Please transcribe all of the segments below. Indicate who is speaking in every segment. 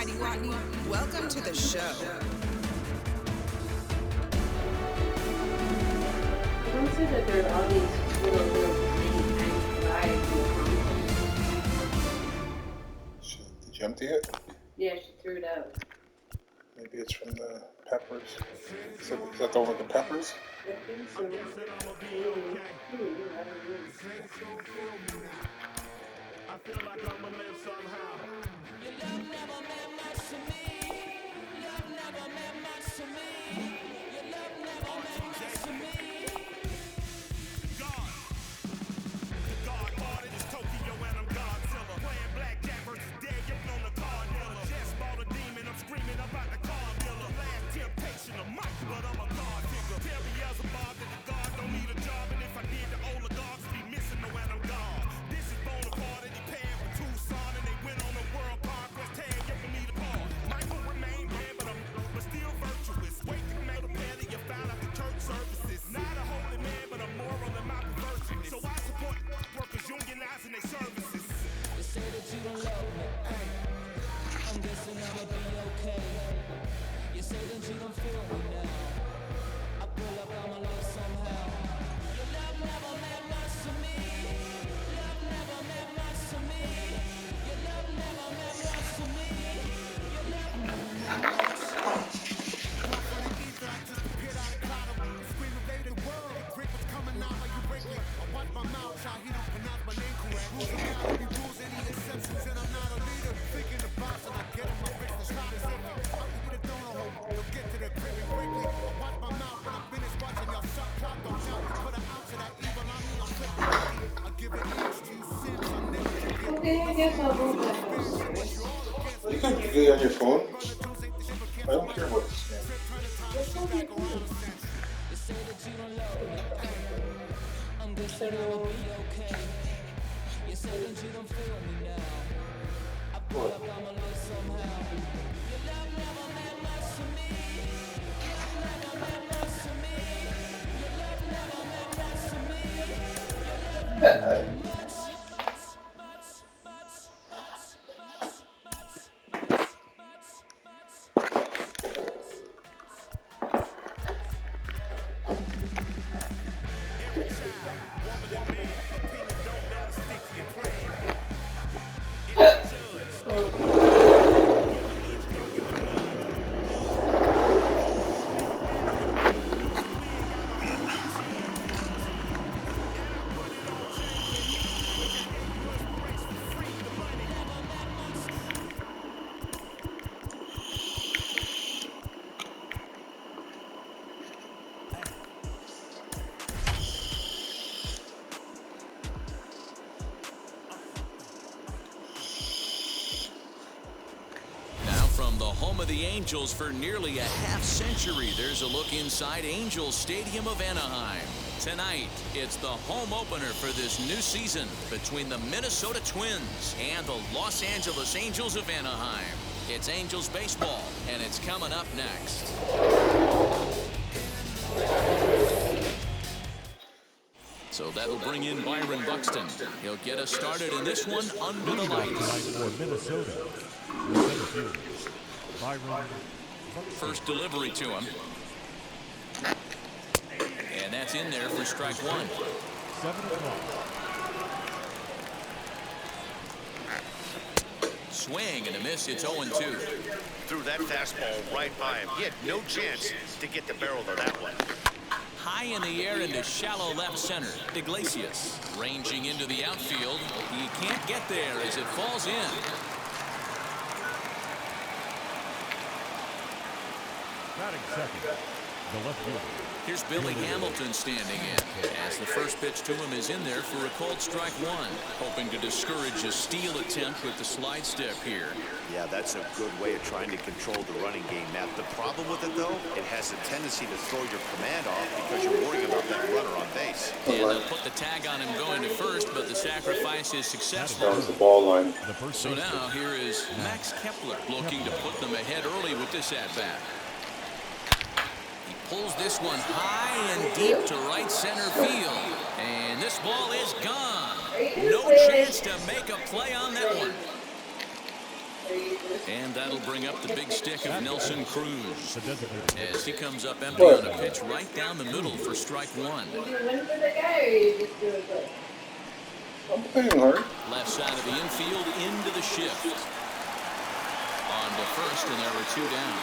Speaker 1: exciting, Rodney. Welcome to the show.
Speaker 2: I don't say that there are all these little
Speaker 3: Did you empty it?
Speaker 2: Yeah, she threw it out.
Speaker 3: Maybe it's from the peppers. Is that the one with the peppers?
Speaker 2: I think so. I don't know.
Speaker 4: I feel like I'ma live somehow. Your love never meant much to me. Love never meant much to me. Your love never meant much to me. God. The God party is Tokyo and I'm Godzilla. Playing blackjack versus dead, you're on the card dealer. Just bought a demon, I'm screaming about the car dealer. Last temptation of Mike, but I'm a God figure. Tell me as a Bob that the God don't need a job. And if I did, the oligarchs be missing the when I'm gone. This is Bonaparte and he paying for Tucson. And they went on a world conquest, tearing up for me to call. Michael remained dead, but still virtuous. Wake the metal pair that you found at the church services. Not a holy man, but a moral in my perversion. So I support workers unionizing their services. You say that you don't love me, hey. I'm guessing I'ma be okay. You say that you don't feel me now. I pull up, I'ma love somehow. Your love never meant much to me. Love never meant much to me. Your love never meant much to me. Your love never meant much to me. I just appeared out of cloud. Scream invade the world. Drink what's coming out like you break it. I watch my mouth, child. He don't pronounce my name correct. Rules are God, any rules, any exceptions, and I'm not a leader. Thinking the boss and I get in my face to stop it. I'll give you the donut hole. You'll get to the crib and quickly. I watch my mouth when I'm finished watching y'all suck clock. Don't shout. Put an ounce of that evil on me. I'm tripping. I'll give it each to you sins. I'll never forget.
Speaker 2: Okay, I guess I'll go back.
Speaker 3: You can do it on your phone. I don't care what it's saying.
Speaker 4: You say that you don't love me. I'm guessing I'ma be okay. You say that you don't feel me now. I pull up, I'ma live somehow. Your love never meant much to me. Love never meant much to me. Your love never meant much to me. Your love never meant much.
Speaker 5: From the home of the Angels for nearly a half-century, there's a look inside Angels Stadium of Anaheim. Tonight, it's the home opener for this new season between the Minnesota Twins and the Los Angeles Angels of Anaheim. It's Angels baseball, and it's coming up next. So that'll bring in Byron Buxton. He'll get us started in this one under the lights.
Speaker 6: For Minnesota. Byron.
Speaker 5: First delivery to him. And that's in there for strike one.
Speaker 6: 7 o'clock.
Speaker 5: Swing and a miss. It's 0-2.
Speaker 7: Threw that fastball right by him. He had no chance to get the barrel of that one.
Speaker 5: High in the air into shallow left center. Iglesias ranging into the outfield. He can't get there as it falls in.
Speaker 6: Batting second, the left fielder.
Speaker 5: Here's Billy Hamilton standing in as the first pitch to him is in there for a called strike one. Hoping to discourage a steal attempt with the slide step here.
Speaker 7: Yeah, that's a good way of trying to control the running game. Now, the problem with it, though, it has a tendency to throw your command off because you're worrying about that runner on base.
Speaker 5: And they'll put the tag on him going to first, but the sacrifice is successful.
Speaker 3: That was the ball line.
Speaker 5: So now here is Max Kepler looking to put them ahead early with this at-bat. Pulls this one high and deep to right center field. And this ball is gone. No chance to make a play on that one. And that'll bring up the big stick of Nelson Cruz
Speaker 6: The designated
Speaker 5: as he comes up empty on a pitch right down the middle for strike one.
Speaker 2: When for the guy, or you just do it quick?
Speaker 3: I'm playing hard.
Speaker 5: Left side of the infield into the shift. On to first, and there were two down.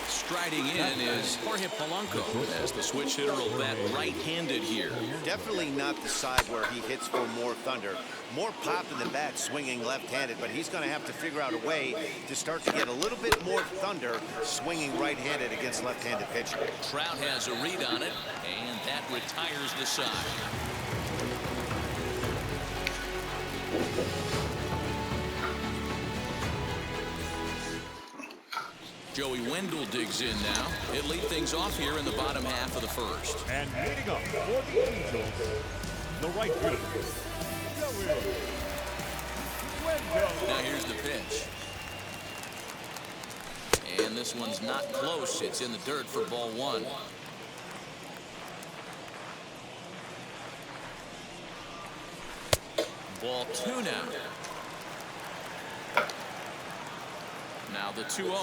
Speaker 5: Striding in is Jorge Polanco as the switch hitter will bat right-handed here.
Speaker 7: Definitely not the side where he hits for more thunder. More pop in the bat swinging left-handed, but he's going to have to figure out a way to start to get a little bit more thunder swinging right-handed against left-handed pitching.
Speaker 5: Trout has a read on it, and that retires the side. Joey Wendell digs in now. He'll lead things off here in the bottom half of the first.
Speaker 6: and leading up for the Angels, the right fielder, Joey Wendell.
Speaker 5: Now here's the pitch. And this one's not close. It's in the dirt for ball one. Ball two now. Now the 2-0.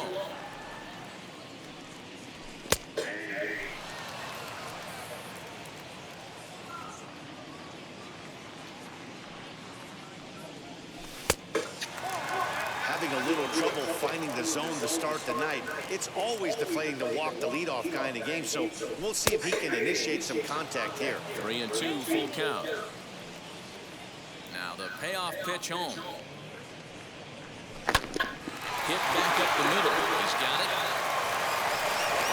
Speaker 7: Having a little trouble finding the zone to start the night. It's always deflating to walk the leadoff guy in the game, so we'll see if he can initiate some contact here.
Speaker 5: 3-2, full count. Now the payoff pitch home. Hit back up the middle. He's got it.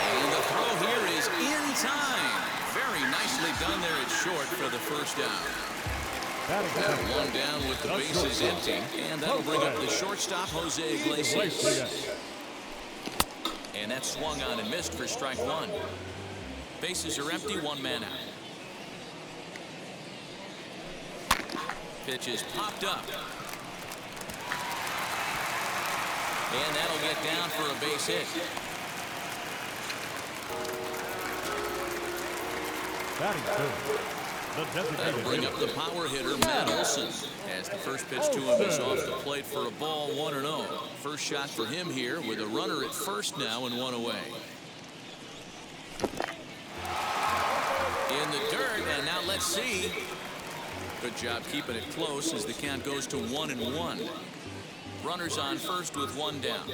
Speaker 5: And the throw here is in time. Very nicely done there at short for the first down. One down with the bases empty. And that'll bring up the shortstop, Jose Iglesias. And that swung on and missed for strike one. Bases are empty, one man out. Pitch is popped up. And that'll get down for a base hit.
Speaker 6: Batting third, the
Speaker 5: That'll
Speaker 6: designated
Speaker 5: bring
Speaker 6: hitter,
Speaker 5: up the power hitter, Matt Olson. As the first pitch to him is off the plate for a ball, 1-0. First shot for him here with a runner at first now and one away. In the dirt, and now let's see. Good job keeping it close as the count goes to 1-1. Runners on first with one down.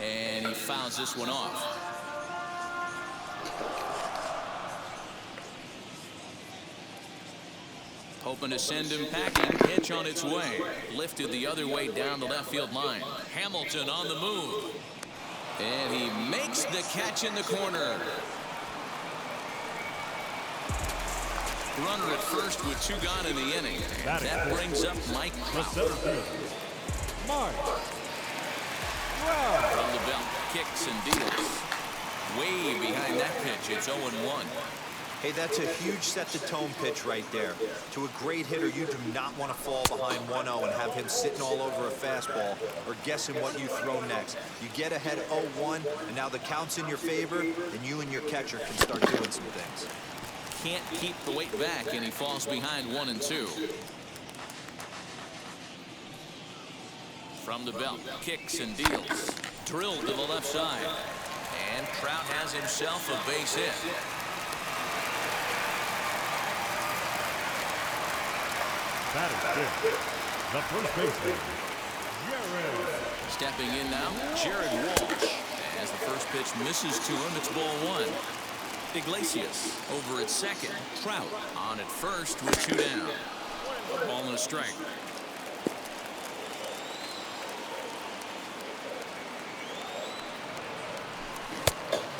Speaker 5: And he fouls this one off. Hoping to send him packing. Pitch on its way. Lifted the other way down the left field line. Hamilton on the move. And he makes the catch in the corner. Runner at first with two gone in the inning. That brings up Mike
Speaker 6: the
Speaker 5: Trout.
Speaker 6: center fielder, Mike Trout.
Speaker 5: From the belt, kicks and deals. Way behind that pitch, it's 0-1.
Speaker 8: Hey, that's a huge set-the-tone pitch right there. To a great hitter, you do not want to fall behind 1-0 and have him sitting all over a fastball or guessing what you throw next. You get ahead 0-1, and now the count's in your favor, and you and your catcher can start doing some things.
Speaker 5: Can't keep the weight back, and he falls behind 1-2. From the belt, kicks and deals. Drilled to the left side. And Trout has himself a base hit.
Speaker 6: Batting fifth, the first baseman, Jared.
Speaker 5: Stepping in now, Jared Walsh. As the first pitch misses to him, it's ball one. Iglesias over at second. Trout on at first with two down. A ball and a strike.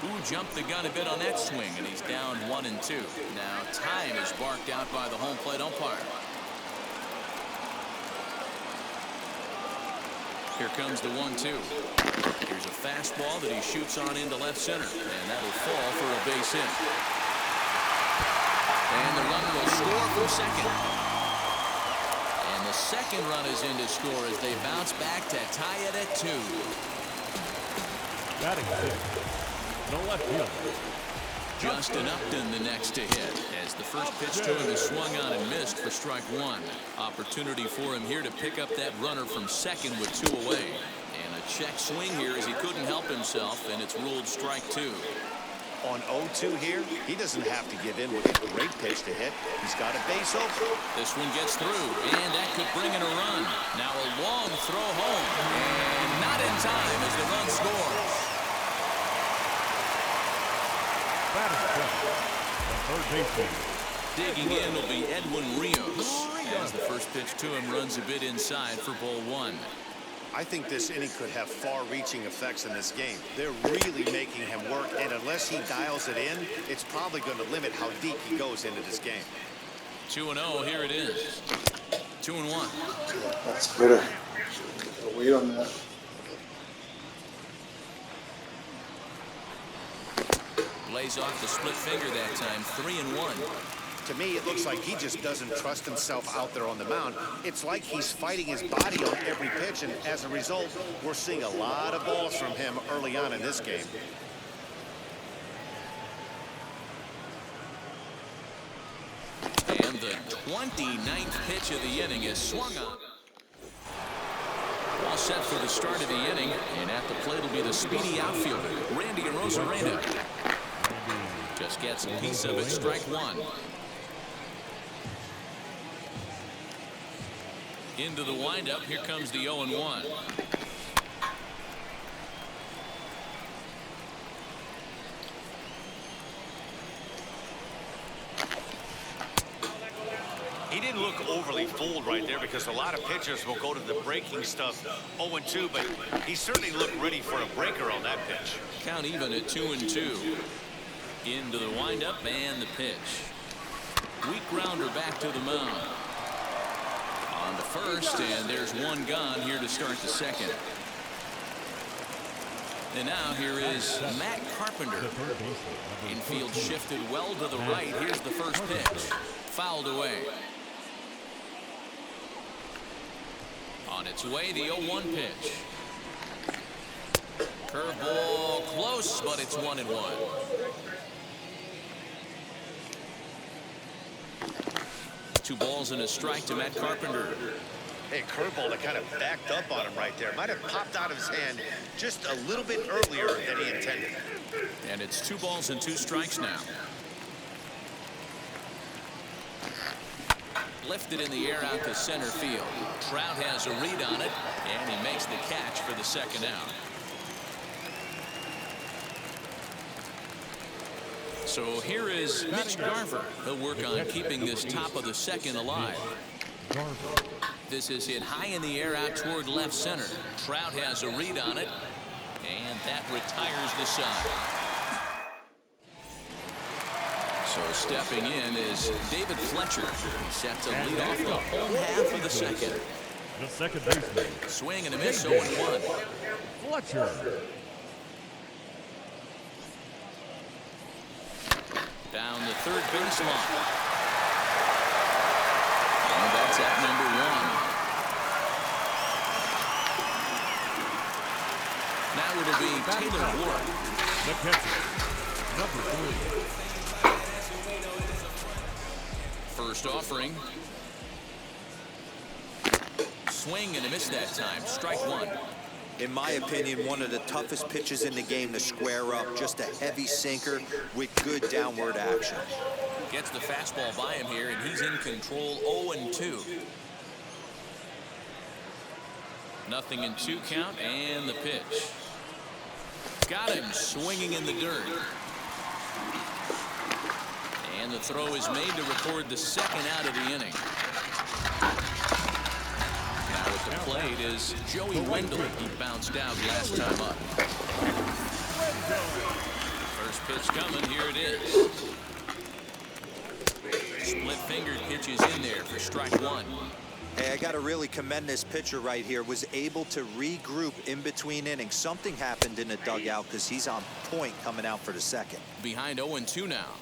Speaker 5: Ooh, jumped the gun a bit on that swing, and he's down 1-2. Now time is barked out by the home plate umpire. Here comes the 1-2. Here's a fastball that he shoots on into left center, and that'll fall for a base hit. And the runner will score from second. And the second run is in to score as they bounce back to tie it at 2.
Speaker 6: Batting fifth, the left fielder,
Speaker 5: Justin Upton the next to hit, as the first pitch to him is swung on and missed for strike one. Opportunity for him here to pick up that runner from second with 2 away. And a check swing here as he couldn't help himself, and it's ruled strike 2.
Speaker 7: On 0-2 here, he doesn't have to give in with a great pitch to hit. He's got a base open.
Speaker 5: This one gets through, and that could bring in a run. Now a long throw home, and not in time as the run scores.
Speaker 6: Third baseman.
Speaker 5: Digging in will be Edwin Rios, as the first pitch to him runs a bit inside for ball 1.
Speaker 7: I think this inning could have far-reaching effects in this game. They're really making him work, and unless he dials it in, it's probably going to limit how deep he goes into this game.
Speaker 5: 2-0, here it is. 2-1.
Speaker 3: That's better. I'll wait on that.
Speaker 5: Lays off the split finger that time, 3-1.
Speaker 7: To me, it looks like he just doesn't trust himself out there on the mound. It's like he's fighting his body on every pitch, and as a result, we're seeing a lot of balls from him early on in this game.
Speaker 5: And the 29th pitch of the inning is swung on. All set for the start of the inning, and at the plate will be the speedy outfielder, Randy Arozarena. Just gets a piece of it, strike 1. Into the windup, here comes the 0-1.
Speaker 7: He didn't look overly fooled right there because a lot of pitchers will go to the breaking stuff 0-2, but he certainly looked ready for a breaker on that pitch.
Speaker 5: Count even at 2-2. Into the windup and the pitch. Weak grounder back to the mound. On the first, and there's one gone here to start the second. And now here is Matt Carpenter. Infield shifted well to the right. Here's the first pitch. Fouled away. On its way, the 0-1 pitch. Curveball close, but it's 1-1. Two balls and a strike to Matt Carpenter.
Speaker 7: Hey, curveball that kind of backed up on him right there. Might have popped out of his hand just a little bit earlier than he intended.
Speaker 5: And it's 2 balls and 2 strikes now. Lifted in the air out to center field. Trout has a read on it, and he makes the catch for the second out. So here is Mitch Garver. He'll work on keeping this top of the second alive. This is hit high in the air out toward left center. Trout has a read on it, and that retires the side. So stepping in is David Fletcher. He's set to lead off the home half of the second.
Speaker 6: The second baseman.
Speaker 5: Swing and a miss, 0-1.
Speaker 6: Fletcher.
Speaker 5: Down the third baseline. And that's at number 1. Now it'll be Taylor Ward.
Speaker 6: The catcher, number 3.
Speaker 5: First offering. Swing and a miss that time. Strike 1.
Speaker 8: In my opinion, one of the toughest pitches in the game to square up. Just a heavy sinker with good downward action.
Speaker 5: Gets the fastball by him here, and he's in control. 0-2. Nothing in 2 count, and the pitch. Got him swinging in the dirt. And the throw is made to record the second out of the inning. Now at the plate is Joey Wendell. He bounced out last time up. First pitch coming. Here it is. Split-fingered pitch is in there for strike 1.
Speaker 8: Hey, I got to really commend this pitcher right here. Was able to regroup in between innings. Something happened in the dugout because he's on point coming out for the second.
Speaker 5: Behind 0-2 now.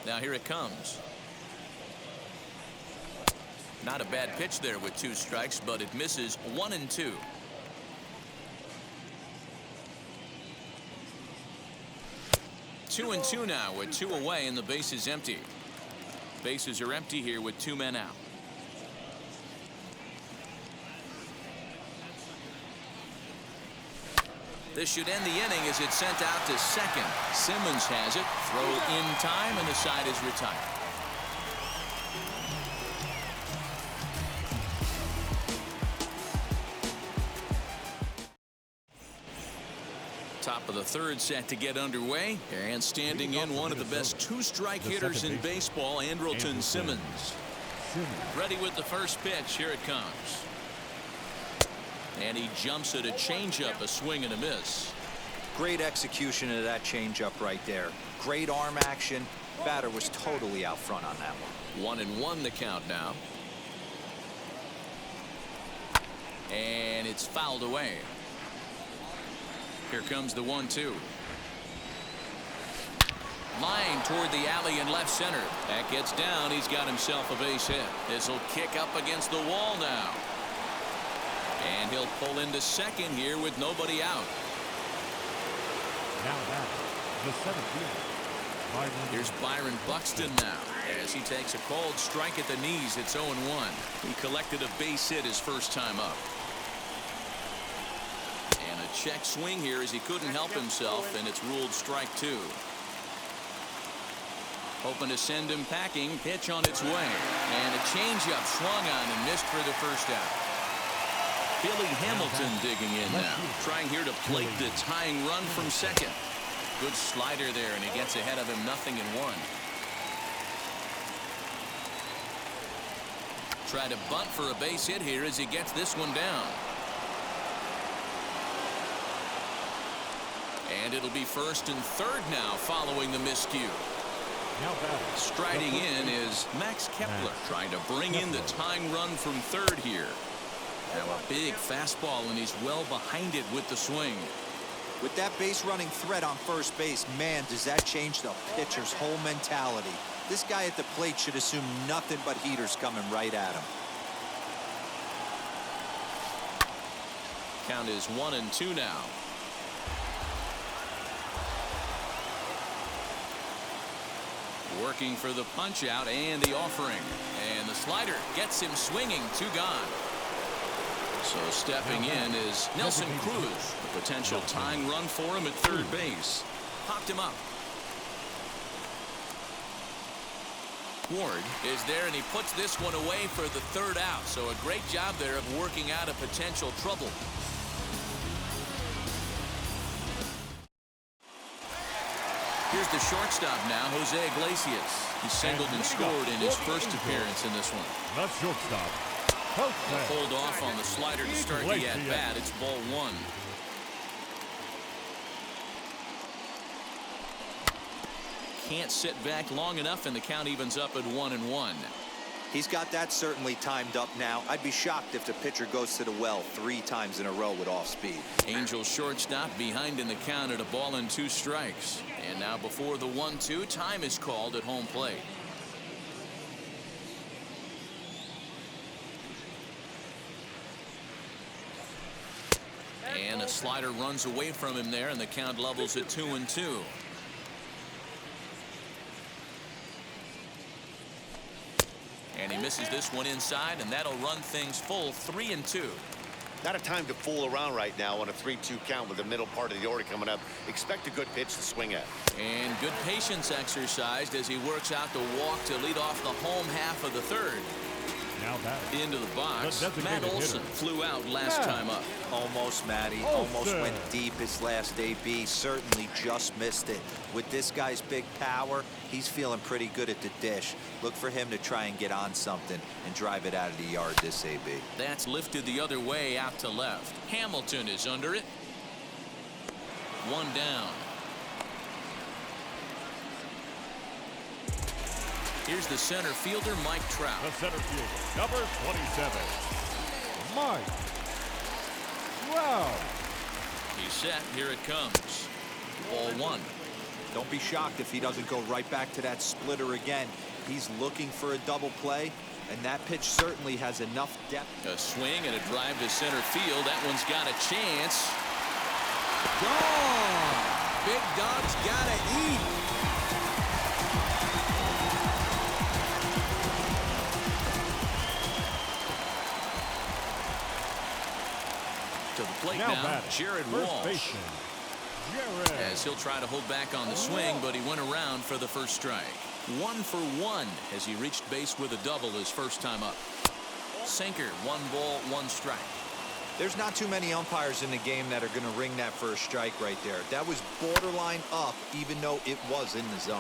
Speaker 5: Now here it comes. Not a bad pitch there with 2 strikes, but it misses. 1-2. 2-2 now with 2 away and the base is empty. Bases are empty here with 2 men out. This should end the inning as it's sent out to second. Simmons has it. Throw in time and the side is retired. Top of the third set to get underway. And standing in one of the best 2-strike hitters in baseball, Andrelton Simmons. Ready with the first pitch. Here it comes. And he jumps at a changeup, a swing and a miss.
Speaker 8: Great execution of that changeup right there. Great arm action. Batter was totally out front on that one.
Speaker 5: 1-1 the count now. And it's fouled away. Here comes the 1-2. Line toward the alley in left center. That gets down. He's got himself a base hit. This will kick up against the wall now. And he'll pull into second here with nobody out.
Speaker 6: Now that the center fielder.
Speaker 5: Here's Byron Buxton now as he takes a cold strike at the knees. It's 0-1. He collected a base hit his first time up. And a check swing here as he couldn't help himself, and it's ruled strike 2. Hoping to send him packing. Pitch on its way. And a changeup swung on and missed for the first out. Billy Hamilton digging in now, trying here to plate the tying run from second. Good slider there, and he gets ahead of him 0-1. Try to bunt for a base hit here as he gets this one down. And it'll be first and third now following the miscue. Striding in is Max Kepler, trying to bring in the tying run from third here. Now a big fastball, and he's well behind it with the swing.
Speaker 8: With that base running threat on first base, man, does that change the pitcher's whole mentality. This guy at the plate should assume nothing but heaters coming right at him.
Speaker 5: Count is 1-2 now. Working for the punch out and the offering. And the slider gets him swinging. 2 gone. So stepping in is Nelson Cruz. A potential tying run for him at third base. Popped him up. Ward is there, and he puts this one away for the third out. So a great job there of working out a potential trouble. Here's the shortstop now, Jose Iglesias. He singled and scored in his first appearance in this one.
Speaker 6: The shortstop.
Speaker 5: Hold off on the slider to start the at-bat. It's ball 1. Can't sit back long enough, and the count evens up at 1-1.
Speaker 8: He's got that certainly timed up now. I'd be shocked if the pitcher goes to the well 3 times in a row with off speed.
Speaker 5: Angels shortstop behind in the count at 1-2 strikes. And now before the 1-2, time is called at home plate. And a slider runs away from him there, and the count levels at 2-2. And he misses this one inside, and that'll run things full 3-2.
Speaker 7: Not a time to fool around right now on a 3-2 count with the middle part of the order coming up. Expect a good pitch to swing at.
Speaker 5: And good patience exercised as he works out the walk to lead off the home half of the third.
Speaker 6: Now that
Speaker 5: into the box. Matt Olson flew out last time up.
Speaker 8: Almost, Matty. Almost went deep his last AB. Certainly just missed it. With this guy's big power, he's feeling pretty good at the dish. Look for him to try and get on something and drive it out of the yard this AB.
Speaker 5: That's lifted the other way out to left. Hamilton is under it. 1 down. Here's the center fielder, Mike Trout.
Speaker 6: The center fielder, number 27, Mike Trout.
Speaker 5: He's set. Here it comes. Ball 1.
Speaker 8: Don't be shocked if he doesn't go right back to that splitter again. He's looking for a double play, and that pitch certainly has enough depth.
Speaker 5: A swing and a drive to center field. That one's got a chance. Gone. Big Dog's gotta eat. plate
Speaker 6: Now
Speaker 5: now,
Speaker 6: batting,
Speaker 5: Jared
Speaker 6: first
Speaker 5: Walsh.
Speaker 6: baseman, Jared.
Speaker 5: As he'll try to hold back on the swing, but he went around for the first strike. 1 for 1 as he reached base with a double his first time up. Sinker, 1 ball, 1 strike.
Speaker 8: There's not too many umpires in the game that are going to ring that first strike right there. That was borderline up, even though it was in the zone.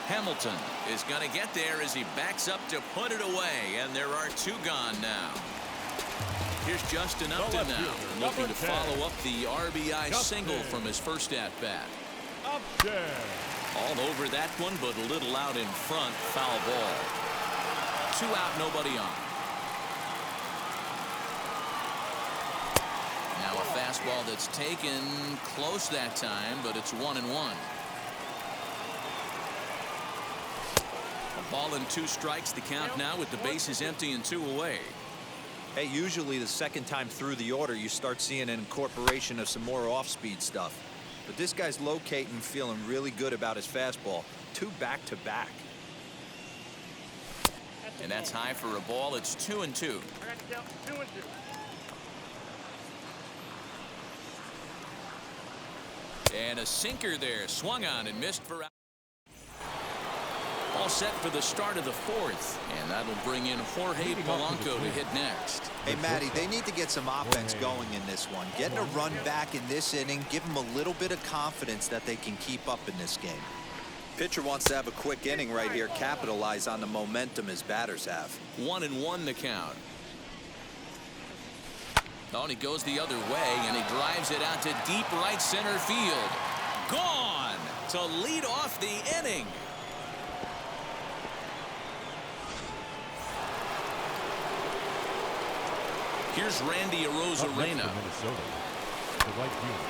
Speaker 5: Hamilton is going to get there as he backs up to put it away, and there are 2 gone now. Here's Justin Upton now, looking to follow up the RBI single from his first at-bat. All over that one, but a little out in front. Foul ball. 2 out, nobody on. Now a fastball that's taken close that time, but it's 1-1. A ball and 2 strikes, the count now with the bases empty and 2 away.
Speaker 8: Hey, usually the second time through the order, you start seeing an incorporation of some more off-speed stuff. But this guy's locating, feeling really good about his fastball. 2 back-to-back.
Speaker 5: And that's high for a ball. It's 2-2. And a sinker there, swung on and missed for out. All set for the start of the 4th, and that'll bring in Jorge Polanco to hit next.
Speaker 8: Hey, Matty, they need to get some offense going in this one. Getting a run back in this inning, give them a little bit of confidence that they can keep up in this game. Pitcher wants to have a quick inning right here, capitalize on the momentum his batters have.
Speaker 5: 1-1 the count. Oh, and he goes the other way, and he drives it out to deep right center field. Gone to lead off the inning. Here's Randy Arozarena.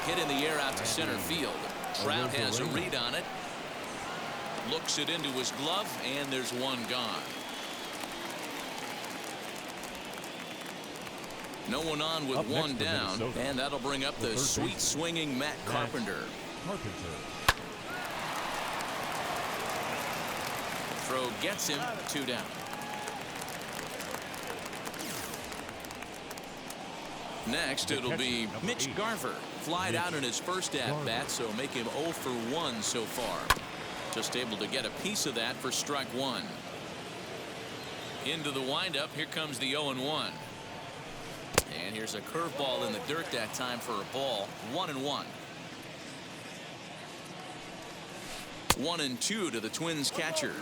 Speaker 5: Hit in the air out to center field. Trout has a read on it. Looks it into his glove, and there's 1 gone. No one on with 1 down, and that'll bring up the sweet swinging Matt Carpenter. Throw gets him, 2 down. Next, it'll be Mitch Garver. Flied out in his first at-bat, so make him 0 for 1 so far. Just able to get a piece of that for strike 1. Into the windup, here comes the 0-1. And here's a curveball in the dirt that time for a ball. 1-1. 1-2 to the Twins catcher.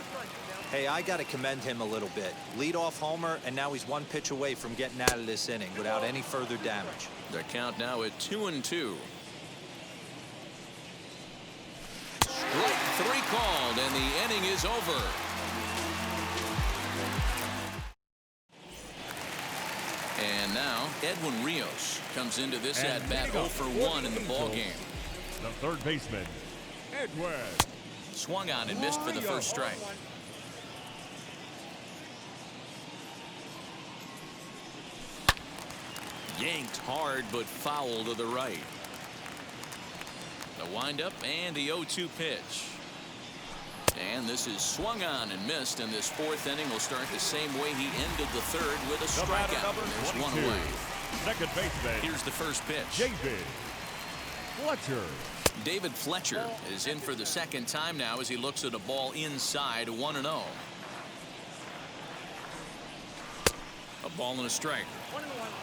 Speaker 8: Hey, I got to commend him a little bit. Leadoff homer, and now he's 1 pitch away from getting out of this inning without any further damage.
Speaker 5: Their count now at 2-2. Strike 3 called, and the inning is over. And now Edwin Rios comes into this at bat 0 for 1 in the ball game.
Speaker 6: The third baseman, Edwin.
Speaker 5: Swung on and missed for the first strike. Yanked hard, but foul to the right. The windup and the 0-2 pitch. And this is swung on and missed, and this 4th inning will start the same way he ended the 3rd with a strikeout. There's 1 away.
Speaker 6: Second baseman.
Speaker 5: Here's the first pitch.
Speaker 6: David Fletcher.
Speaker 5: David Fletcher is in for the 2nd time now as he looks at a ball inside. 1-0. A ball and a strike.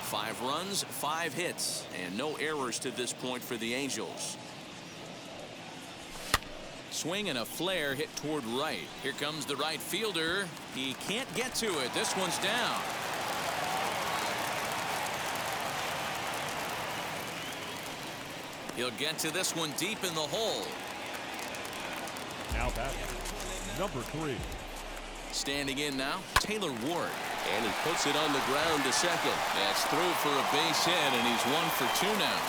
Speaker 5: 5 runs, 5 hits, and no errors to this point for the Angels. Swing and a flare hit toward right. Here comes the right fielder. He can't get to it. This one's down. He'll get to this one deep in the hole.
Speaker 6: Now batting, number 3.
Speaker 5: Standing in now, Taylor Ward. And he puts it on the ground to second. That's through for a base hit, and he's 1 for 2 now.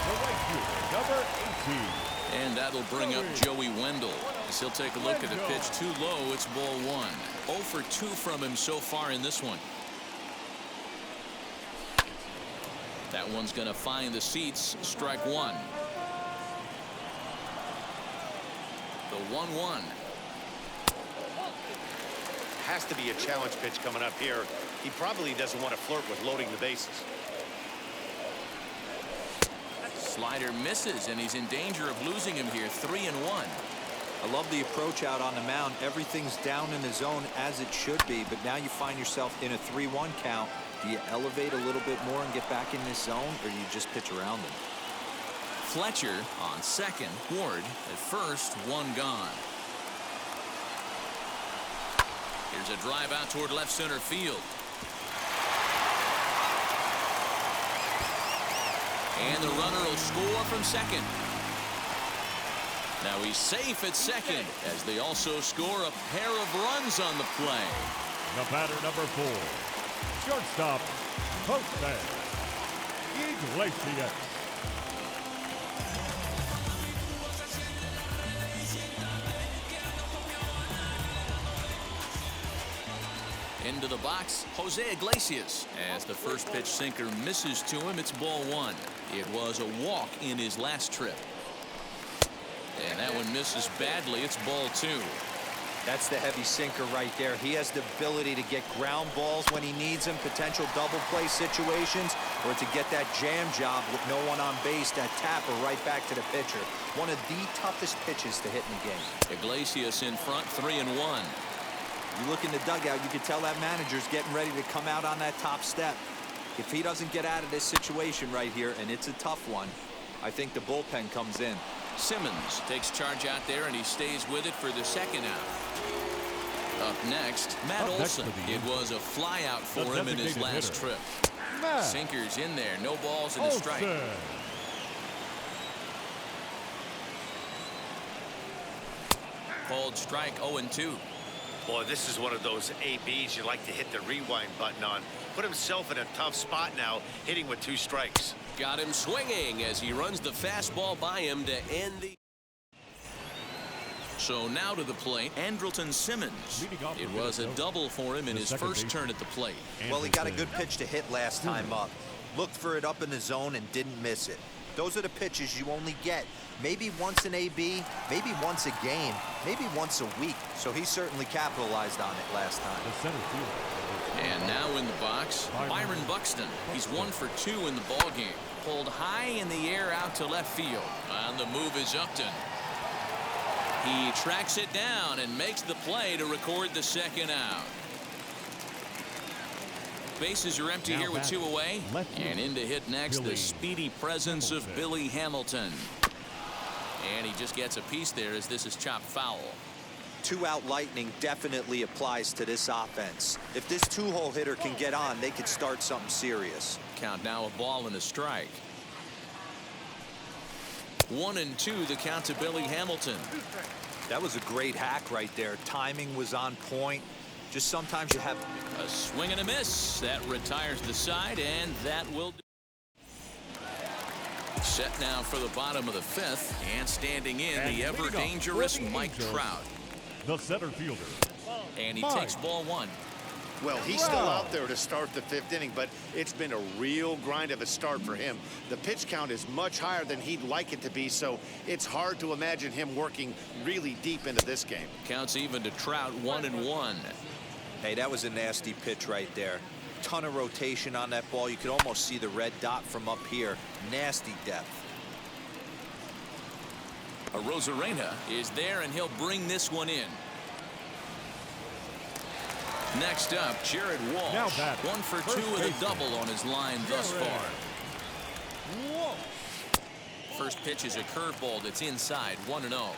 Speaker 6: The right fielder, number 18.
Speaker 5: And that'll bring up Joey Wendell. As he'll take a look at a pitch too low. It's ball 1. 0 for 2 from him so far in this one. That one's going to find the seats. Strike 1. The 1-1.
Speaker 7: has to be a challenge pitch coming up here. He probably doesn't want to flirt with loading the bases.
Speaker 5: Slider misses, and he's in danger of losing him here. 3-1.
Speaker 8: I love the approach out on the mound. Everything's down in the zone as it should be, but now you find yourself in a 3-1 count. Do you elevate a little bit more and get back in this zone, or do you just pitch around them?
Speaker 5: Fletcher on second. Ward at first. One gone. Here's a drive out toward left center field. And the runner will score from second. Now he's safe at second as they also score a pair of runs on the play.
Speaker 6: The batter, number 4. Shortstop, Jose Iglesias.
Speaker 5: Into the box, Jose Iglesias. As the first pitch sinker misses to him, it's ball 1. It was a walk in his last trip. And that one misses badly. It's ball 2.
Speaker 8: That's the heavy sinker right there. He has the ability to get ground balls when he needs them, potential double play situations, or to get that jam job with no one on base, that tapper right back to the pitcher. One of the toughest pitches to hit in the game.
Speaker 5: Iglesias in front, 3-1.
Speaker 8: You look in the dugout, you can tell that manager's getting ready to come out on that top step. If he doesn't get out of this situation right here, and it's a tough one, I think the bullpen comes in.
Speaker 5: Simmons takes charge out there, and he stays with it for the second out. Up next, Matt Olson. It was a fly out for him in his last trip. Sinkers in there, no balls and a strike. Called strike, 0-2.
Speaker 7: Boy, this is one of those ABs you like to hit the rewind button on. Put himself in a tough spot now, hitting with 2 strikes.
Speaker 5: Got him swinging as he runs the fastball by him to end the. So now to the plate, Andrelton Simmons. It was a double for him in his first turn at the plate.
Speaker 8: Well, he got a good pitch to hit last time up. Looked for it up in the zone and didn't miss it. Those are the pitches you only get maybe once an AB, maybe once a game, maybe once a week. So he certainly capitalized on it last time.
Speaker 5: And now in the box, Byron Buxton. He's 1 for 2 in the ballgame. Pulled high in the air out to left field. On the move is Upton. He tracks it down and makes the play to record the second out. Bases are empty here with 2 away. And in to hit next, the speedy presence of Billy Hamilton. And he just gets a piece there as this is chopped foul.
Speaker 8: 2-out lightning definitely applies to this offense. If this 2-hole hitter can get on, they could start something serious.
Speaker 5: Count now, a ball and a strike. 1-2 the count to Billy Hamilton.
Speaker 8: That was a great hack right there. Timing was on point. Just sometimes you have
Speaker 5: a swing and a miss. That retires the side, and that will do. Set now for the bottom of the 5th, and standing in the ever dangerous Mike Trout.
Speaker 6: The center fielder.
Speaker 5: And he takes ball 1.
Speaker 7: Well, he's still out there to start the 5th inning, but it's been a real grind of a start for him. The pitch count is much higher than he'd like it to be, so it's hard to imagine him working really deep into this game.
Speaker 5: Counts even to Trout, 1-1.
Speaker 8: Hey, that was a nasty pitch right there. Ton of rotation on that ball. You could almost see the red dot from up here. Nasty depth.
Speaker 5: A Rosarena is there, and he'll bring this one in. Next up, Jared Walsh. 1 for 2 with a double on his line thus far. First pitch is a curveball that's inside, 1-0.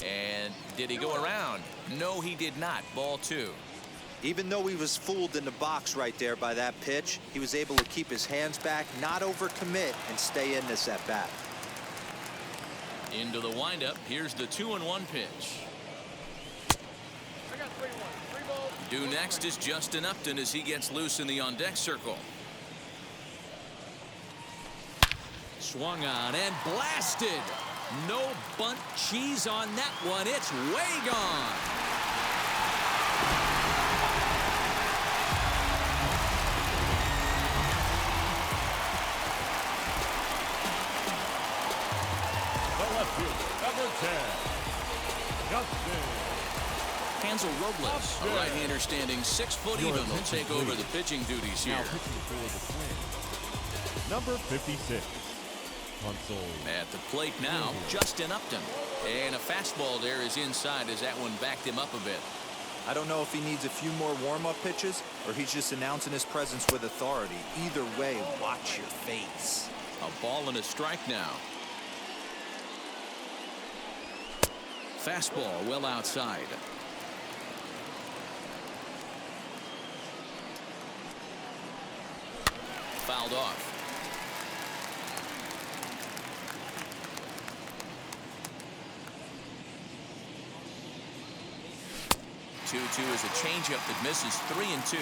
Speaker 5: And did he go around? No, he did not. Ball 2.
Speaker 8: Even though he was fooled in the box right there by that pitch, he was able to keep his hands back, not overcommit, and stay in this at bat.
Speaker 5: Into the windup. Here's the 2-1 pitch. Due next is Justin Upton as he gets loose in the on-deck circle. Swung on and blasted. No bunt cheese on that one. It's way gone.
Speaker 6: The left fielder, number 10.
Speaker 5: Hansel Robles, a right-hander standing 6 foot even, will take over the pitching duties here.
Speaker 6: Now pitching for the Twins, number 56, Hansel.
Speaker 5: At the plate now, Justin Upton. And a fastball there is inside as that one backed him up a bit.
Speaker 8: I don't know if he needs a few more warm-up pitches or he's just announcing his presence with authority. Either way, watch your face.
Speaker 5: A ball and a strike now. Fastball well outside. Fouled off. 2-2 is a changeup that misses 3-2.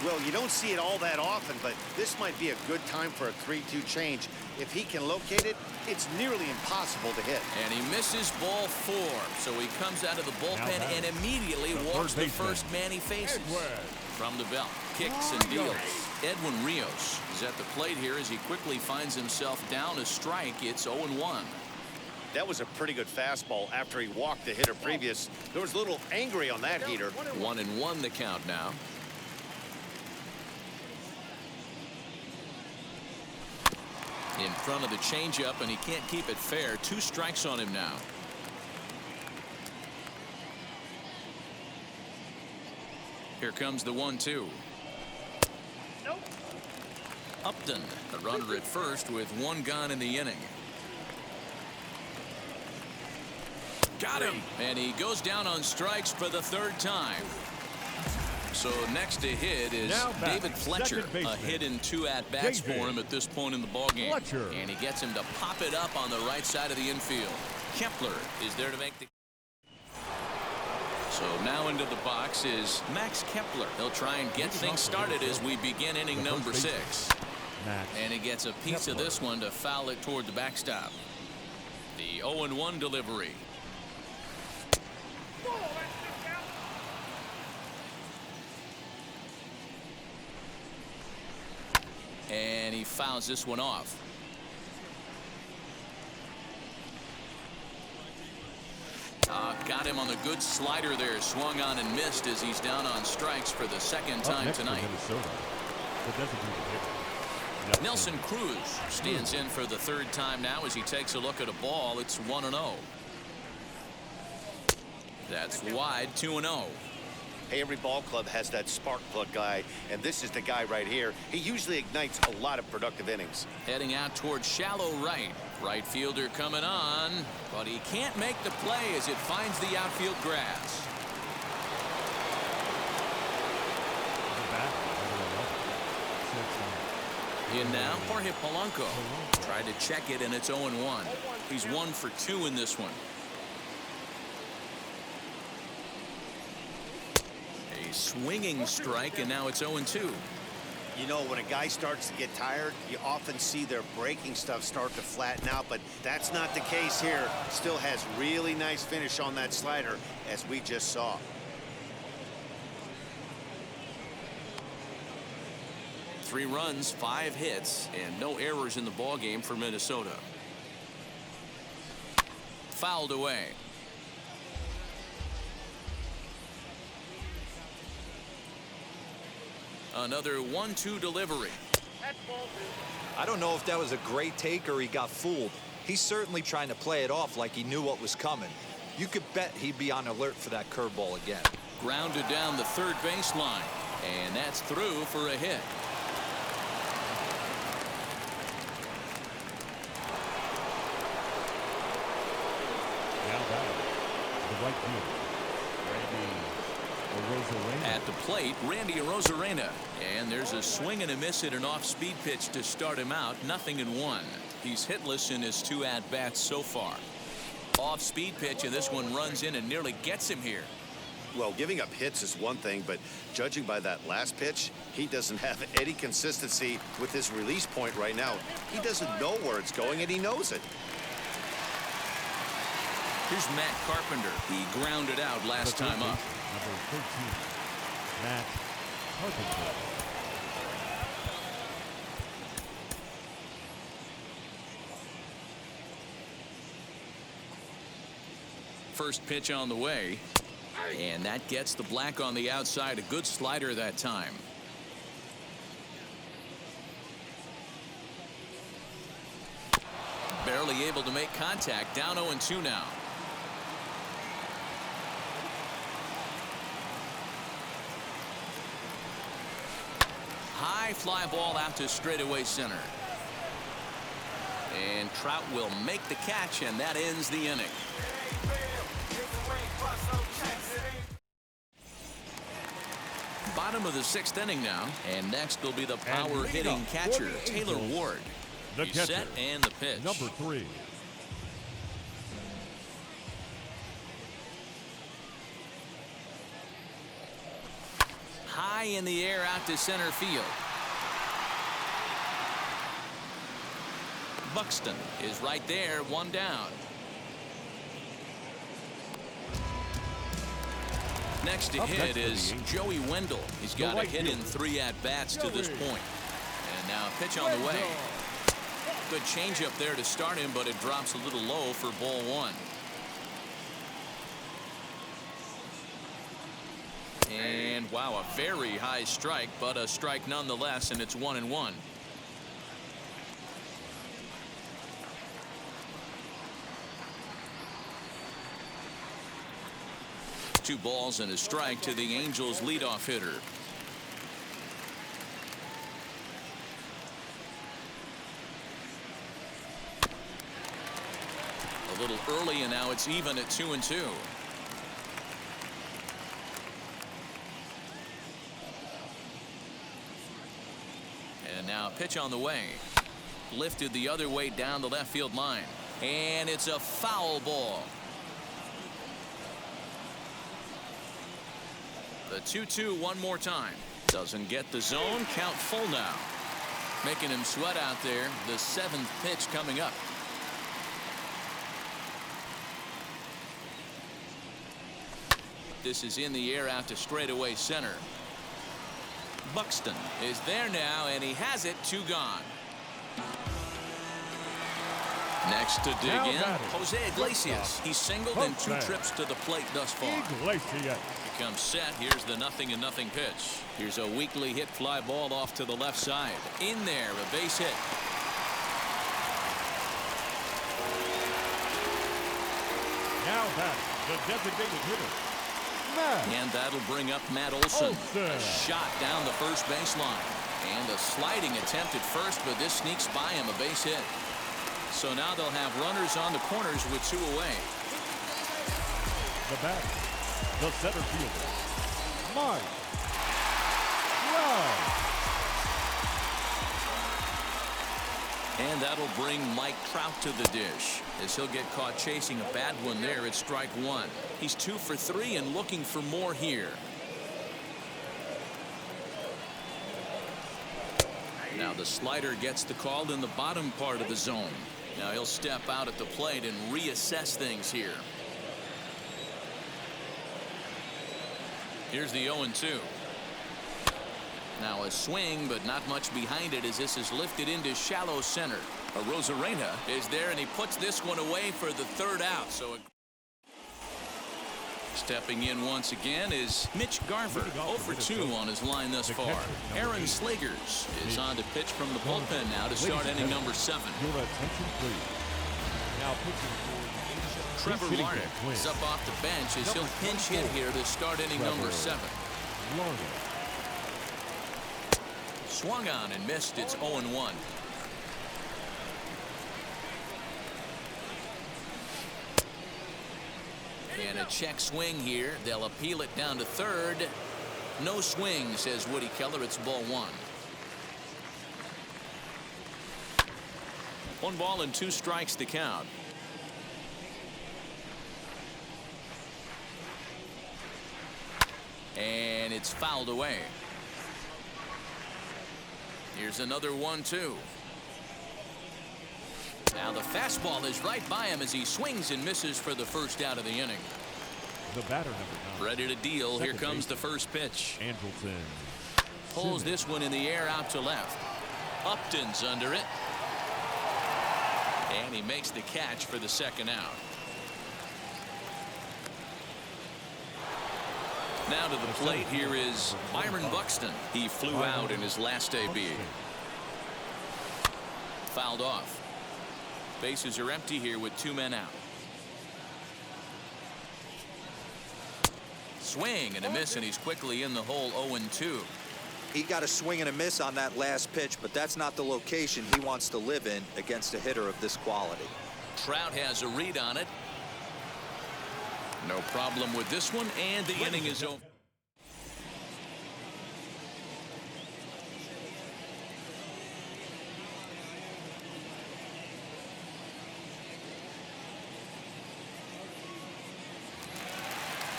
Speaker 7: Well, you don't see it all that often, but this might be a good time for a 3-2 change. If he can locate it, it's nearly impossible to hit.
Speaker 5: And he misses ball 4, so he comes out of the bullpen and immediately walks the first man he faces. From the belt, kicks and deals. Edwin Rios is at the plate here as he quickly finds himself down a strike. It's 0-1.
Speaker 7: That was a pretty good fastball after he walked the hitter previous. There was a little angry on that heater.
Speaker 5: 1-1 the count now. In front of the changeup, and he can't keep it fair. 2 strikes on him now. Here comes the 1-2. Upton, the runner at first with 1 gone in the inning. Got him, and he goes down on strikes for the 3rd time. So next to hit is David Fletcher. A hit in 2 at-bats for him at this point in the ballgame. And he gets him to pop it up on the right side of the infield. Kepler is there to make the... So now into the box is Max Kepler. He'll try and get things started as we begin inning number 6. And he gets a piece of this one to foul it toward the backstop. The 0-1 delivery. And he fouls this one off. Got him on the good slider there. Swung on and missed as he's down on strikes for the 2nd time tonight. Nelson Cruz stands in for the 3rd time now as he takes a look at a ball. It's 1-0. That's wide. 2-0.
Speaker 7: Hey, every ball club has that spark plug guy, and this is the guy right here. He usually ignites a lot of productive innings.
Speaker 5: Heading out towards shallow right. Right fielder coming on, but he can't make the play as it finds the outfield grass. In now, Jorge Polanco. Tried to check it, and it's 0-1. He's 1 for 2 in this one. Swinging strike, and now it's 0-2.
Speaker 7: You know, when a guy starts to get tired, you often see their breaking stuff start to flatten out, but that's not the case here. Still has really nice finish on that slider, as we just saw.
Speaker 5: Three runs, 5 hits, and no errors in the ballgame for Minnesota. Fouled away. Another 1-2 delivery.
Speaker 8: I don't know if that was a great take or he got fooled. He's certainly trying to play it off like he knew what was coming. You could bet he'd be on alert for that curveball again.
Speaker 5: Grounded down the 3rd baseline, and that's through for a hit.
Speaker 6: The right fielder,
Speaker 5: at the plate, Randy Arozarena. And there's a swing and a miss at an off-speed pitch to start him out. 0-1. He's hitless in his 2 at-bats so far. Off-speed pitch, and this one runs in and nearly gets him here.
Speaker 7: Well, giving up hits is one thing, but judging by that last pitch, he doesn't have any consistency with his release point right now. He doesn't know where it's going, and he knows it.
Speaker 5: Here's Matt Carpenter. He grounded out last time up.
Speaker 6: Number 13, Matt Carpenter.
Speaker 5: First pitch on the way. And that gets the black on the outside. A good slider that time. Barely able to make contact. Down 0-2 now. High fly ball out to straightaway center. And Trout will make the catch, and that ends the inning. Bottom of the 6th inning now, and next will be the power hitting catcher, Taylor Ward.
Speaker 6: The
Speaker 5: He's
Speaker 6: catcher,
Speaker 5: set and the pitch.
Speaker 6: number 3.
Speaker 5: High in the air out to center field. Buxton is right there, 1 down. Next to hit is Joey Wendell. He's got a hit in 3 at-bats to this point. And now pitch on the way. Good changeup there to start him, but it drops a little low for ball 1. And wow, a very high strike, but a strike nonetheless, and it's 1-1. 2 balls and a strike to the Angels leadoff hitter. A little early, and now it's even at 2-2. And now pitch on the way. Lifted the other way down the left field line. And it's a foul ball. The 2-2 one more time. Doesn't get the zone. Count full now. Making him sweat out there. The 7th pitch coming up. This is in the air out to straightaway center. Buxton is there now, and he has it. 2 gone. Next to dig in, Jose Iglesias. He's singled in 2 trips to the plate thus far.
Speaker 6: Iglesias
Speaker 5: becomes set. Here's the 0-0 pitch. Here's a weakly hit fly ball off to the left side. In there, a base hit.
Speaker 6: Now back, the designated hitter, Matt.
Speaker 5: And that'll bring up Matt Olson. A shot down the first baseline. And a sliding attempt at first, but this sneaks by him, a base hit. So now they'll have runners on the corners with 2 away.
Speaker 6: The batter, the center fielder, Mike Trout.
Speaker 5: And that'll bring Mike Trout to the dish as he'll get caught chasing a bad one there at strike 1. He's 2 for 3 and looking for more here. Now the slider gets the call in the bottom part of the zone. Now he'll step out at the plate and reassess things here. Here's the 0-2. Now a swing, but not much behind it as this is lifted into shallow center. A Rosarena is there, and he puts this one away for the 3rd out. So stepping in once again is Mitch Garver, 0 for 2 on his line thus far. Aaron Slagers is on to pitch from the bullpen now to start inning number 7.
Speaker 6: Your attention, please. Now pitching for
Speaker 5: Trevor Larnach is up off the bench as he'll pinch hit here to start inning number 7. Swung on and missed. It's 0-1. And a check swing here. They'll appeal it down to 3rd. No swing, says Woody Keller. It's ball 1. 1 ball and 2 strikes to count. And it's fouled away. Here's another 1-2. Now the fastball is right by him as he swings and misses for the 1st out of the inning.
Speaker 6: The batter, number 9.
Speaker 5: Ready to deal. Here comes the first pitch.
Speaker 6: Andrelton
Speaker 5: Pulls this one in the air out to left. Upton's under it. And he makes the catch for the 2nd out. Now to the plate, here is Byron Buxton. He flew out in his last AB. Fouled off. Bases are empty here with 2 men out. Swing and a miss, and he's quickly in the hole. 0-2.
Speaker 8: He got a swing and a miss on that last pitch, but that's not the location he wants to live in against a hitter of this quality.
Speaker 5: Trout has a read on it. No problem with this one, and the inning is over.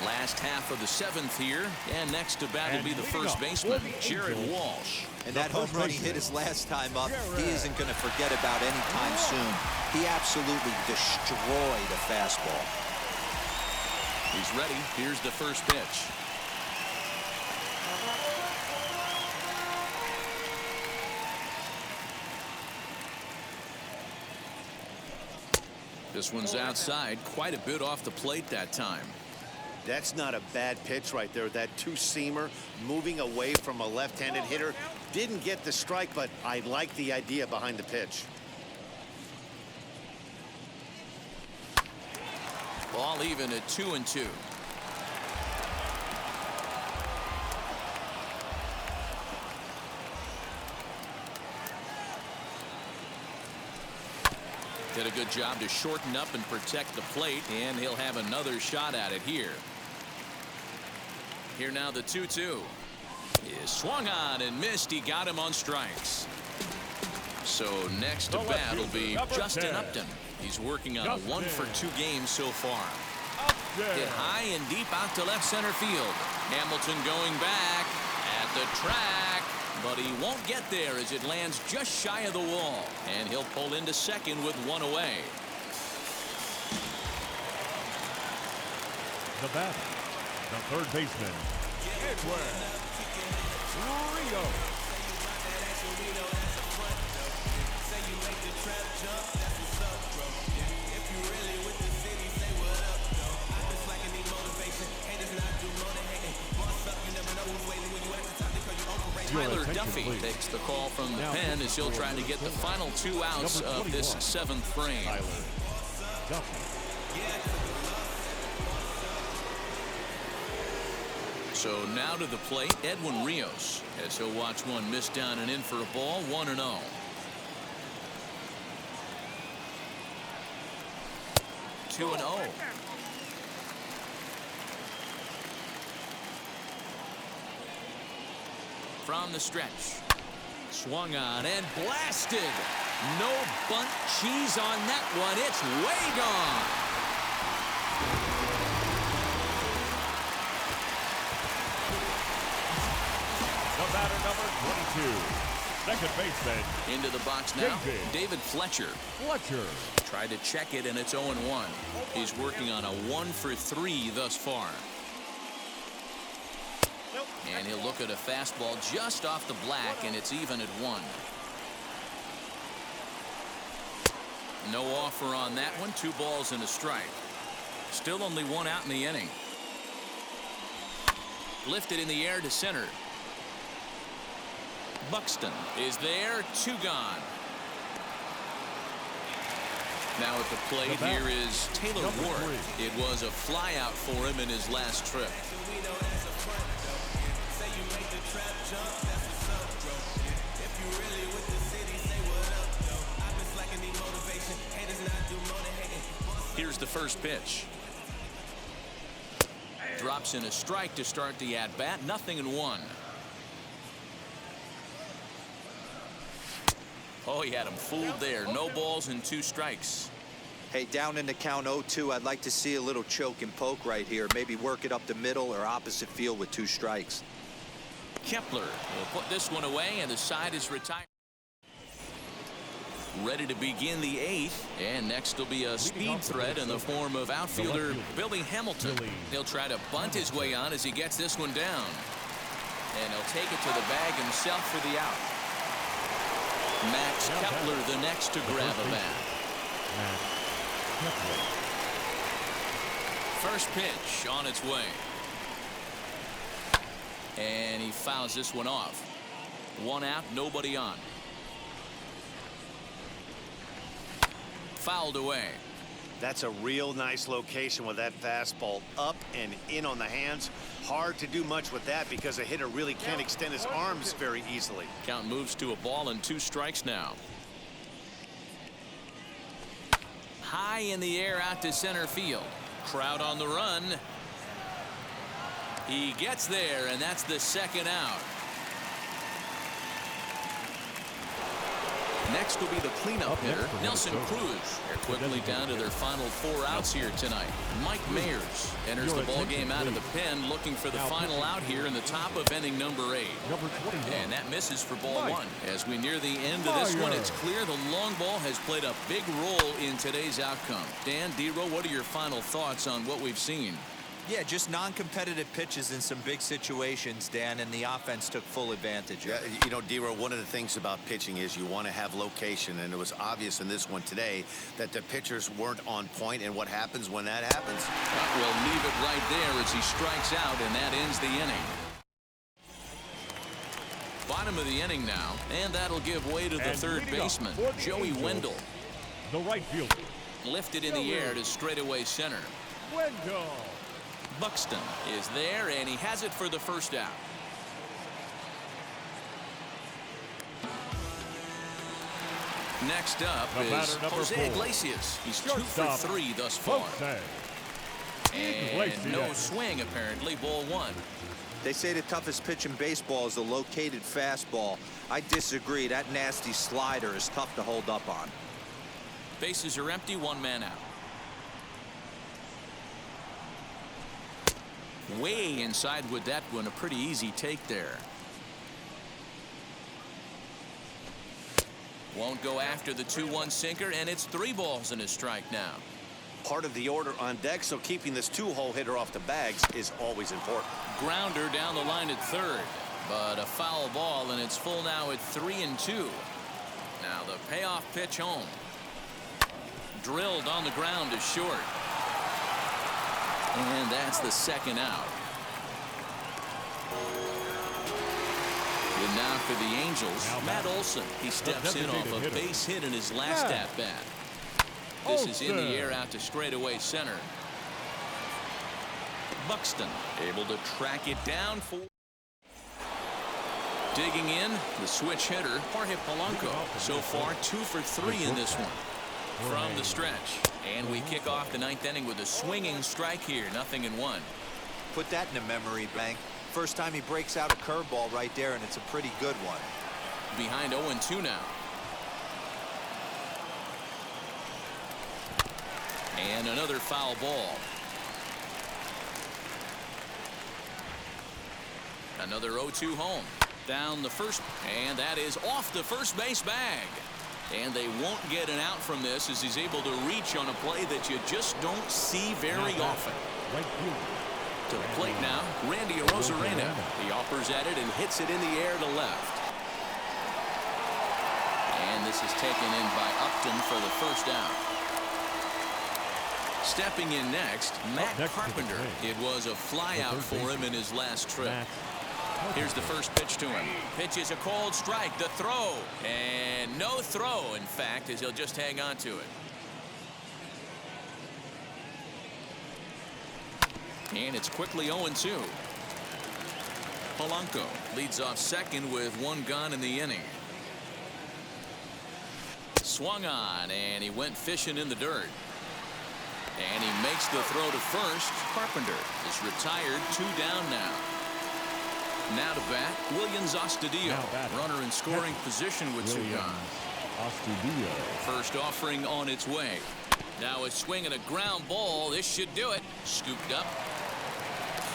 Speaker 5: Last half of the 7th here, and next to bat will be the first baseman, Jared Walsh.
Speaker 8: And that home run he hit his last time up, he isn't going to forget about any time soon. He absolutely destroyed a fastball.
Speaker 5: He's ready. Here's the first pitch. This one's outside, quite a bit off the plate that time.
Speaker 7: That's not a bad pitch right there. That two-seamer moving away from a left-handed hitter. Didn't get the strike, but I like the idea behind the pitch.
Speaker 5: Ball even at 2-2. Did a good job to shorten up and protect the plate, and he'll have another shot at it here. Here now the 2-2. Is swung on and missed. He got him on strikes. So next to bat will be Justin Upton. He's working on a 1-for-2 game so far. Hit high and deep out to left center field. Hamilton going back at the track, but he won't get there as it lands just shy of the wall, and he'll pull into second with 1 away.
Speaker 6: The batter, the third baseman, Edwin Rio.
Speaker 5: Tyler Duffy takes the call from the pen as he'll try to get the final 2 outs of this 7th frame. So now to the plate, Edwin Rios, as he'll watch one miss down and in for a ball. 1-0. 2-0. From the stretch. Swung on and blasted. No bunt cheese on that one. It's way gone.
Speaker 6: The batter, number 22, second baseman.
Speaker 5: Into the box now, David Fletcher.
Speaker 6: Fletcher.
Speaker 5: Tried to check it, and it's 0-1. He's working on a 1-for-3 thus far. And he'll look at a fastball just off the black, and it's even at 1. No offer on that one. 2 balls and a strike. Still only 1 out in the inning. Lifted in the air to center. Buxton is there. 2 gone. Now at the plate, here is Taylor Ward. It was a flyout for him in his last trip. Here's the first pitch. Drops in a strike to start the at-bat. 0-1. Oh, he had him fooled there. No balls and 2 strikes.
Speaker 8: Hey, down in the count 0-2, I'd like to see a little choke and poke right here. Maybe work it up the middle or opposite field with 2 strikes.
Speaker 5: Kepler will put this one away, and the side is retired. Ready to begin the 8th, and next will be a speed threat in the form of outfielder Billy Hamilton. He'll try to bunt his way on as he gets this one down, and he'll take it to the bag himself for the out. Max Kepler the next to grab a bat. First pitch on its way. And he fouls this one off. 1 out, nobody on. Fouled away.
Speaker 7: That's a real nice location with that fastball up and in on the hands. Hard to do much with that because a hitter really can't extend his arms very easily.
Speaker 5: Count moves to a ball and 2 strikes now. High in the air out to center field. Crowd on the run. He gets there, and that's the 2nd out. Next will be the cleanup hitter, Nelson Cruz. They're quickly down to their final 4 outs here tonight. Mike Mayers enters the ball game out of the pen, looking for the final out here in the top of inning number 8. And that misses for ball 1. As we near the end of this one, it's clear the long ball has played a big role in today's outcome. Dan, D-Row, what are your final thoughts on what we've seen?
Speaker 8: Yeah, just non-competitive pitches in some big situations, Dan, and the offense took full advantage.
Speaker 7: Yeah, you know, D-Row, one of the things about pitching is you want to have location, and it was obvious in this one today that the pitchers weren't on point, and what happens when that happens?
Speaker 5: We'll leave it right there as he strikes out, and that ends the inning. Bottom of the inning now, and that'll give way to the third baseman, Joey Wendell.
Speaker 6: The right fielder.
Speaker 5: Lifted in the air to straightaway center.
Speaker 6: Wendell.
Speaker 5: Buxton is there, and he has it for the 1st out. Next up is Jose Iglesias. He's 2 for 3 thus far. And no swing, apparently. Ball 1.
Speaker 8: They say the toughest pitch in baseball is the located fastball. I disagree. That nasty slider is tough to hold up on.
Speaker 5: Bases are empty, 1 man out. Way inside with that one. A pretty easy take there. Won't go after the 2-1 sinker, and it's 3 balls and a strike now.
Speaker 7: Part of the order on deck, so keeping this 2-hole hitter off the bags is always important.
Speaker 5: Grounder down the line at 3rd, but a foul ball, and it's full now at 3-2. Now the payoff pitch home. Drilled on the ground to short. And that's the 2nd out. And now for the Angels, Matt Olson. He steps in off a base hit in his last at-bat. This is in the air out to straightaway center. Buxton able to track it down for. Digging in, the switch hitter, Jorge Polanco. So far, 2 for 3 in this one. From the stretch. And we kick off the 9th inning with a swinging strike here. 0-1.
Speaker 8: Put that in a memory bank. First time he breaks out a curveball right there, and it's a pretty good one.
Speaker 5: Behind 0-2 now. And another foul ball. Another 0-2 home. Down the first, and that is off the first base bag. And they won't get an out from this as he's able to reach on a play that you just don't see very often. To the plate now, Randy Arozarena. He offers at it and hits it in the air to left. And this is taken in by Upton for the 1st out. Stepping in next, Matt Carpenter. It was a fly out for him in his last trip. Here's the first pitch to him. Pitch is a cold strike. The throw. And no throw, in fact, as he'll just hang on to it. And it's quickly 0-2. Polanco leads off second with 1 gone in the inning. Swung on, and he went fishing in the dirt. And he makes the throw to first. Carpenter is retired. 2 down now. Now to bat, Willians Astudillo. Runner in scoring position with 2 gone. First offering on its way. Now a swing and a ground ball. This should do it. Scooped up.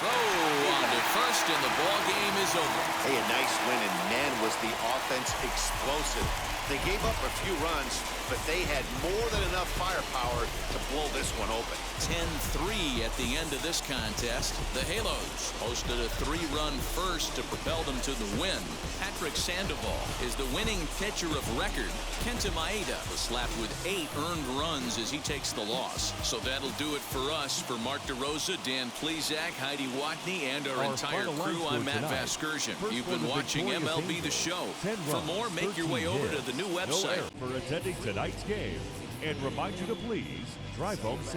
Speaker 5: Throw on to first, and the ball game is over.
Speaker 7: Hey, a nice win, and man, was the offense explosive. They gave up a few runs, but they had more than enough firepower to blow this one open.
Speaker 5: 10-3 at the end of this contest. The Halos posted a 3-run first to propel them to the win. Patrick Sandoval is the winning pitcher of record. Kenta Maeda was slapped with 8 earned runs as he takes the loss. So that'll do it for us. For Mark DeRosa, Dan Plesac, Heidi Watney, and our entire crew, I'm Matt Vasgersian. You've been watching MLB The Show. For more, make your way over to the new website.
Speaker 6: For attending tonight's game, and remind you to please drive home safe.